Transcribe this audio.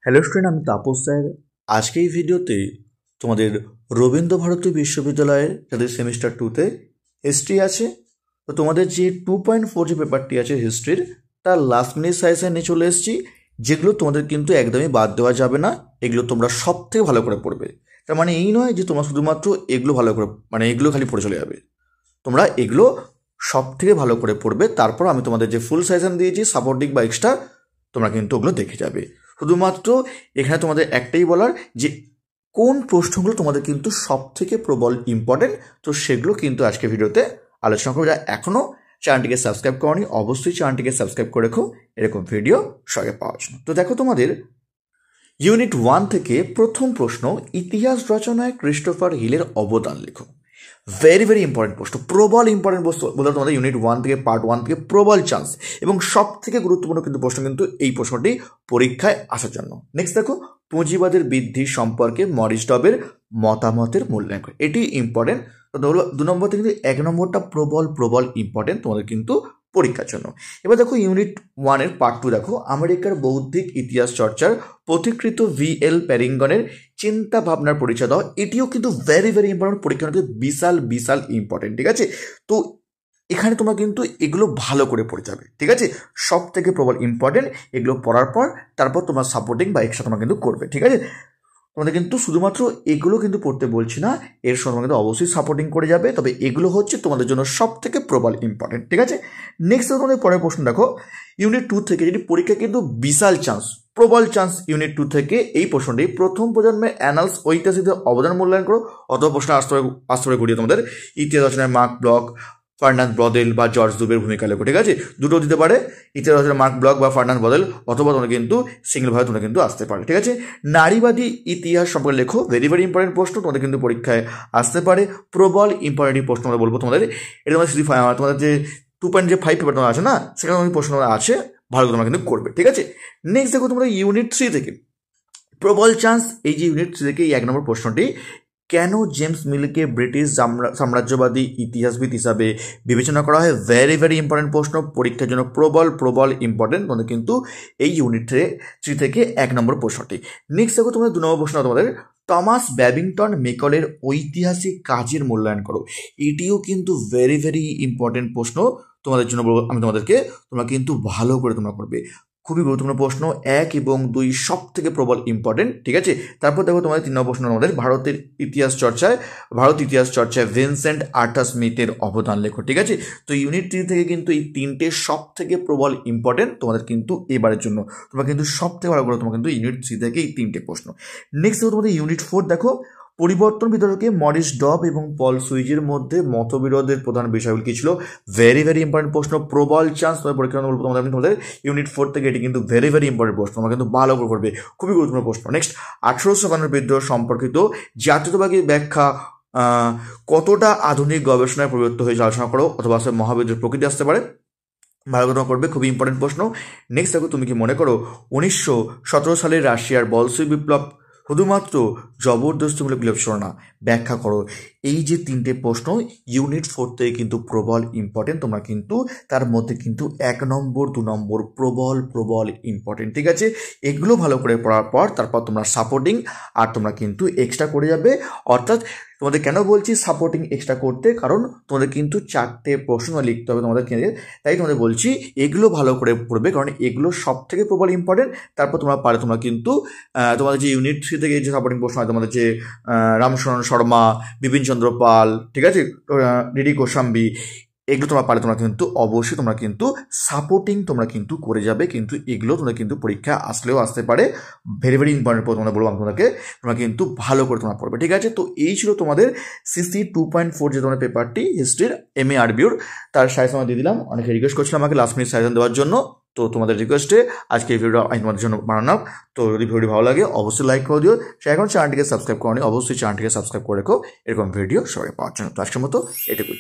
Hello student, আমি Tapas sir. আজকে এই ভিডিওতে তোমাদের রবীন্দ্রভারতী বিশ্ববিদ্যালয়ের যাদের সেমিস্টার 2তে হিস্ট্রি আছে, তো তোমাদের যে 2.4 যে পেপারটি আছে হিস্ট্রির, তার লাস্ট মিনিট সাজেশন নিয়ে চলে এসেছি। যেগুলো তোমাদের কিন্তু একদমই বাদ দেওয়া যাবে না, এগুলো তোমরা সব থেকে ভালো করে পড়বে। তার মানে এই নয় যে তোমরা শুধুমাত্র এগুলো ভালো করে এগুলো খালি পড়ে চলে যাবে। তোমরা এগুলো সব থেকে ভালো করে পড়বে, তারপর আমি তোমাদের যে ফুল সাজেশন দিয়েছি সাপোর্টিং বা এক্সট্রা, তোমরা কিন্তু ওগুলো দেখে যাবে। শুধুমাত্র এখানে তোমাদের একটাই বলার যে কোন প্রশ্নগুলো তোমাদের কিন্তু সব থেকে প্রবল ইম্পর্টেন্ট, তো সেগুলো কিন্তু আজকে ভিডিওতে আলোচনা করবো। যারা এখনও চ্যানেলটিকে সাবস্ক্রাইব করনি, অবশ্যই চ্যানেলটিকে সাবস্ক্রাইব করে রেখো এরকম ভিডিও সঙ্গে পাওয়ার জন্য। তো দেখো, তোমাদের ইউনিট 1 থেকে প্রথম প্রশ্ন, ইতিহাস রচনায় ক্রিস্টোফার হিলের অবদান লেখো। ভেরি ভেরি ইম্পর্টেন্ট প্রশ্ন, প্রবল ইম্পর্টেন্ট প্রশ্ন বলে তোমাদের ইউনিট 1 থেকে পার্ট 1 থেকে প্রবল চান্স এবং সব থেকে গুরুত্বপূর্ণ কিন্তু প্রশ্ন কিন্তু এই প্রশ্নটি পরীক্ষায় আসার জন্য। নেক্সট দেখো, পুঁজিবাদের বৃদ্ধি সম্পর্কে মরিস ডবের মতামতের মূল্যায়ন করে, এটি ইম্পর্টেন্ট। তো 2 নম্বর থেকে কিন্তু 1 নম্বরটা প্রবল ইম্পর্টেন্ট তোমাদের কিন্তু পরীক্ষার জন্য। এবার দেখো ইউনিট 1-এর পার্ট 2 দেখো, আমেরিকার বৌদ্ধিক ইতিহাস চর্চার পথিকৃত VL প্যারিঙ্গনের চিন্তা ভাবনার পরিচয় দাও। এটিও কিন্তু ভেরি ভেরি ইম্পর্টেন্ট, পরীক্ষা কিন্তু বিশাল ইম্পর্টেন্ট। ঠিক আছে, তো এখানে তোমরা কিন্তু এগুলো ভালো করে পড়ে যাবে। ঠিক আছে, সব থেকে প্রবল ইম্পর্টেন্ট, এগুলো পড়ার পর তারপর তোমার সাপোর্টিং বা এক্সট্রা তোমরা কিন্তু করবে। ঠিক আছে, তোমাদের কিন্তু শুধুমাত্র এগুলো কিন্তু পড়তে বলছি না, এর সঙ্গে কিন্তু অবশ্যই সাপোর্টিং করে যাবে, তবে এগুলো হচ্ছে তোমাদের জন্য সব থেকে প্রবল ইম্পর্টেন্ট। ঠিক আছে, নেক্সট তোমাদের পরের প্রশ্ন দেখো, ইউনিট 2 থেকে যেটি পরীক্ষা কিন্তু বিশাল চান্স, প্রবল চান্স ইউনিট 2 থেকে এই প্রশ্নটি, প্রথম প্রজন্মের অ্যানালস ঐতিহাসিকদের অবদান মূল্যায়ন করো। অথবা প্রশ্ন আস্তরে ঘুরিয়ে তোমাদের ইতিহাস রচনায় মার্ক ব্লক, ফার্নান্দ ব্রদেল বা জর্জ দুবের ভূমিকা লেখো। ঠিক আছে, দুটো দিতে পারে, ইতিহাস রচনা মার্ক ব্লক বা ফার্নান্দ ব্রদেল, অথবা তোমরা কিন্তু সিঙ্গেলভাবে তোমরা কিন্তু আসতে পারে। ঠিক আছে, নারীবাদী ইতিহাস সম্পর্কে লেখো, ভেরি ভেরি ইম্পর্টেন্ট প্রশ্ন, তোমাদের কিন্তু পরীক্ষায় আসতে পারে। প্রবল ইম্পর্টেন্ট প্রশ্ন আমরা বলবো তোমাদের, এটা তোমাদের শুধু তোমাদের যে 2.5 পেপার তোমার আছে না, সেখানে তোমাদের প্রশ্ন আছে, ভালো তোমরা কিন্তু করবে। ঠিক আছে, নেক্সট দেখো তোমরা ইউনিট 3 থেকে প্রবল চান্স, এই যে ইউনিট 3 থেকে এই 1 নম্বর প্রশ্নটি, কেন জেমস মিলকে ব্রিটিশ সাম্রাজ্যবাদী ইতিহাসবিদ হিসাবে বিবেচনা করা হয়। ভেরি ভেরি ইম্পর্টেন্ট প্রশ্ন, পরীক্ষার জন্য প্রবল ইম্পর্টেন্ট, তোমাদের কিন্তু এই ইউনিট 3 থেকে 1 নম্বর প্রশ্নটি। নেক্সট দেখো তোমাদের 2 নম্বর প্রশ্ন, তোমাদের টমাস ব্যাবিংটন মেকলের ঐতিহাসিক কাজের মূল্যায়ন করো। এটিও কিন্তু ভেরি ভেরি ইম্পর্টেন্ট প্রশ্ন তোমাদের জন্য বলবো আমি তোমাদেরকে, তোমরা কিন্তু ভালো করে তোমরা করবে। খুবই গুরুত্বপূর্ণ প্রশ্ন, 1 এবং 2 সব থেকে প্রবল ইম্পর্টেন্ট। ঠিক আছে, তারপর দেখো তোমাদের 3 নম্বর প্রশ্ন, আমাদের ভারত ইতিহাস চর্চায় ভিনসেন্ট আর্থার স্মিথের অবদান লেখো। ঠিক আছে, তো ইউনিট 3 থেকে কিন্তু এই 3টে সব থেকে প্রবল ইম্পর্টেন্ট তোমাদের কিন্তু এবারের জন্য, তোমরা কিন্তু সব থেকে ভালো করে তোমরা কিন্তু ইউনিট 3 থেকে এই 3টে প্রশ্ন। নেক্সট দেখো তোমাদের ইউনিট 4 দেখো, পরিবর্তন বিতর্কে মরিস ডব এবং পল সুইজের মধ্যে মতবিরোধের প্রধান বিষয়গুলি কি ছিল। ভেরি ভেরি ইম্পর্টেন্ট প্রশ্ন, প্রবল চান্স তোমাদের পরীক্ষা বলবো তোমাদের ইউনিট 4 থেকে, এটি কিন্তু ভেরি ভেরি ইম্পর্টেন্ট প্রশ্ন, তোমরা কিন্তু ভালো করে পড়বে, খুবই গুরুত্বপূর্ণ প্রশ্ন। নেক্সট, 1851 বিদ্রোহ সম্পর্কিত জাতীয়তাবাদী ব্যাখ্যা কতটা আধুনিক গবেষণায় পরিবর্তিত হয়েছে আলোচনা করো, অথবা মহাবিদ্রোহের প্রকৃতি আসতে পারে, ভালো করে করবে, খুবই ইম্পর্টেন্ট প্রশ্ন। নেক্সট দেখো, তুমি কি মনে করো 1917 সালের রাশিয়ার বলশিক বিপ্লব শুধুমাত্র জবরদস্তিমূলক বিপ্লব ছিল না, ব্যাখ্যা করো। এই যে 3টে প্রশ্ন ইউনিট 4 থেকে কিন্তু প্রবল ইম্পর্টেন্ট, তোমরা কিন্তু তার মধ্যে কিন্তু 1 নম্বর 2 নম্বর প্রবল ইম্পর্টেন্ট। ঠিক আছে, এগুলো ভালো করে পড়ার পর তারপর তোমরা সাপোর্টিং আর তোমরা কিন্তু এক্সট্রা করে যাবে। অর্থাৎ তোমাদের কেন বলছি সাপোর্টিং এক্সট্রা করতে, কারণ তোমাদের কিন্তু 4টে প্রশ্ন লিখতে হবে তোমাদেরকে, তাই তোমাদের বলছি এগুলো ভালো করে পড়বে, কারণ এগুলো সব থেকে প্রবল ইম্পর্টেন্ট। তারপর তোমরা পারে তোমরা কিন্তু তোমাদের যে ইউনিট 3 থেকে যে সাপোর্টিং প্রশ্ন হয়, তোমাদের যে রামশরণ শর্মা, বিপিন চন্দ্র পাল, ঠিক আছে, ডিডি কোশাম্বী, এগুলো তোমরা পারে তোমরা কিন্তু অবশ্যই তোমরা কিন্তু সাপোর্টিং তোমরা কিন্তু করে যাবে, কিন্তু এগুলো তোমরা কিন্তু পরীক্ষা আসলেও আসতে পারে। ভেরি ভেরি ইম্পর্টেন্ট তোমরা বলবো আমি তোমাদেরকে, তোমরা কিন্তু ভালো করে তোমরা পড়বে। ঠিক আছে, তো এই ছিল তোমাদের CC 2.4 যে তোমাদের পেপারটি হিস্ট্রির MA RBUর, তার সাজেশন আমি দিয়ে দিলাম। অনেকে রিকোয়েস্ট করছিলাম আমাকে লাস্ট মিনিট সাজেশন দেওয়ার জন্য, তো তোমাদের রিকোয়েস্টে আজকে এই ভিডিওটা আমি তোমাদের জন্য বানালাম। তো যদি ভিডিওটি ভালো লাগে অবশ্যই লাইক করে দিও, সে এখন চ্যানেলটিকে সাবস্ক্রাইব করো, অবশ্যই চ্যানেলটিকে সাবস্ক্রাইব করে রেখো এরকম ভিডিও সবাই পাওয়ার জন্য। তো আজকের মতো এটুকুই।